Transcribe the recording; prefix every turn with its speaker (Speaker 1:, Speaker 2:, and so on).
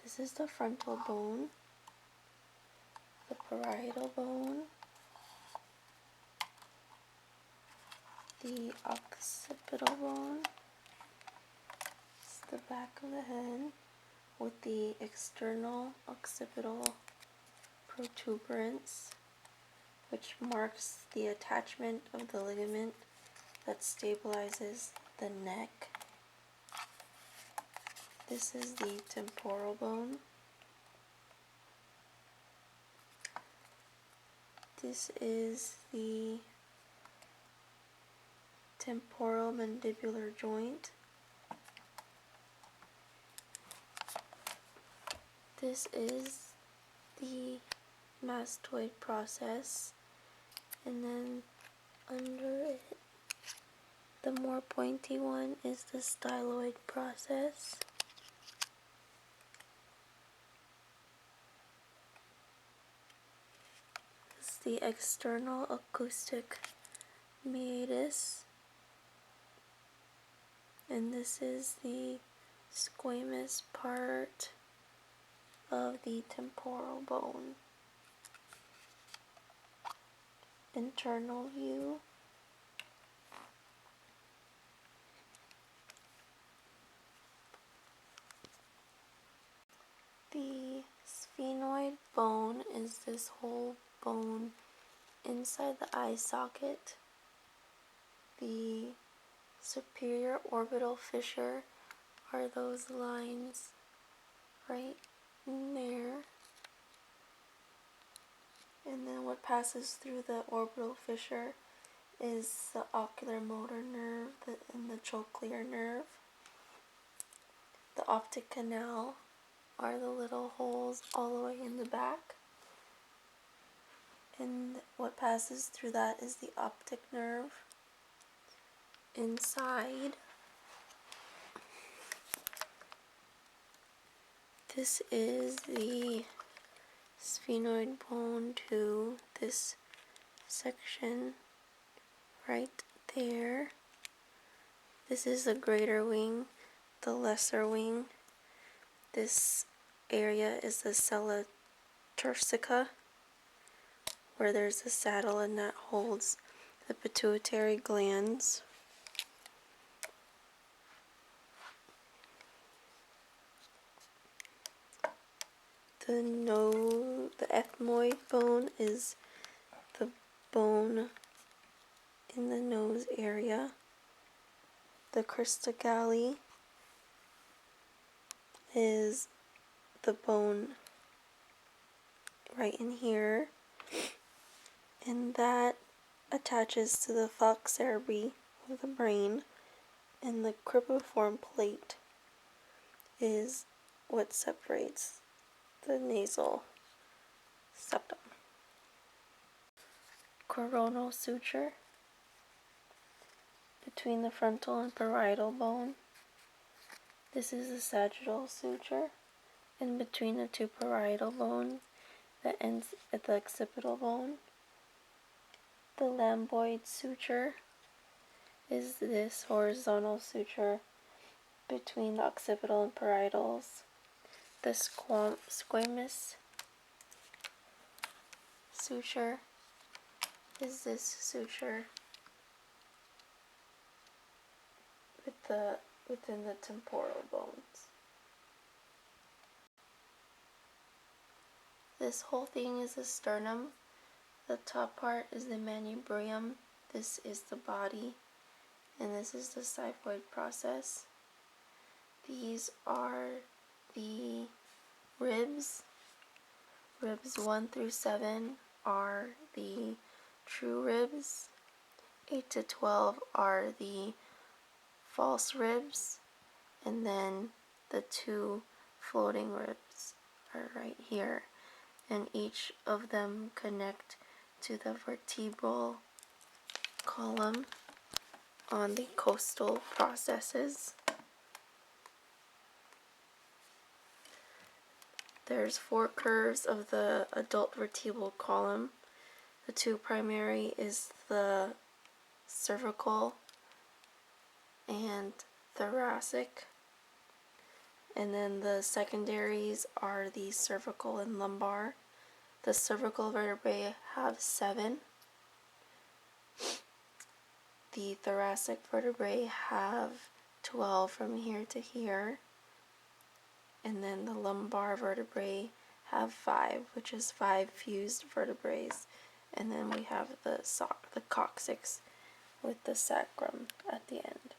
Speaker 1: This is the frontal bone, the parietal bone, the occipital bone. It's the back of the head with the external occipital protuberance, which marks the attachment of the ligament that stabilizes the neck. This is the temporal bone. This is the temporal mandibular joint. This is the mastoid process, and then under it, the more pointy one is the styloid process. This is the external acoustic meatus, and this is the squamous part of the temporal bone. Internal view. The sphenoid bone is this whole bone inside the eye socket. The superior orbital fissure are those lines right in there. And then what passes through the orbital fissure is the oculomotor nerve and the trochlear nerve. The optic canal are the little holes all the way in the back. And what passes through that is the optic nerve. Inside, this is the sphenoid bone to this section right there. This is the greater wing, the lesser wing. This area is the sella turcica, where there's a saddle and that holds the pituitary glands. The ethmoid bone is the bone in the nose area. The crista galli is the bone right in here, and that attaches to the falx cerebri of the brain, and the cribriform plate is what separates the nasal septum. Coronal suture between the frontal and parietal bone. This is the sagittal suture in between the two parietal bones that ends at the occipital bone. The lambdoid suture is this horizontal suture between the occipital and parietals. The squamous suture is this suture within the temporal bones. This whole thing is the sternum. The top part is the manubrium. This is the body, and this is the xiphoid process. These are the ribs. Ribs 1 through 7 are the true ribs. 8 to 12 are the false ribs, and then the 2 floating ribs are right here, and each of them connect to the vertebral column on the costal processes. There's 4 curves of the adult vertebral column. The 2 primary is the cervical and thoracic, And then the secondaries are the cervical and lumbar. The cervical vertebrae have 7. The thoracic vertebrae have 12 from here to here. And then the lumbar vertebrae have 5, which is 5 fused vertebrae. And then we have the coccyx with the sacrum at the end.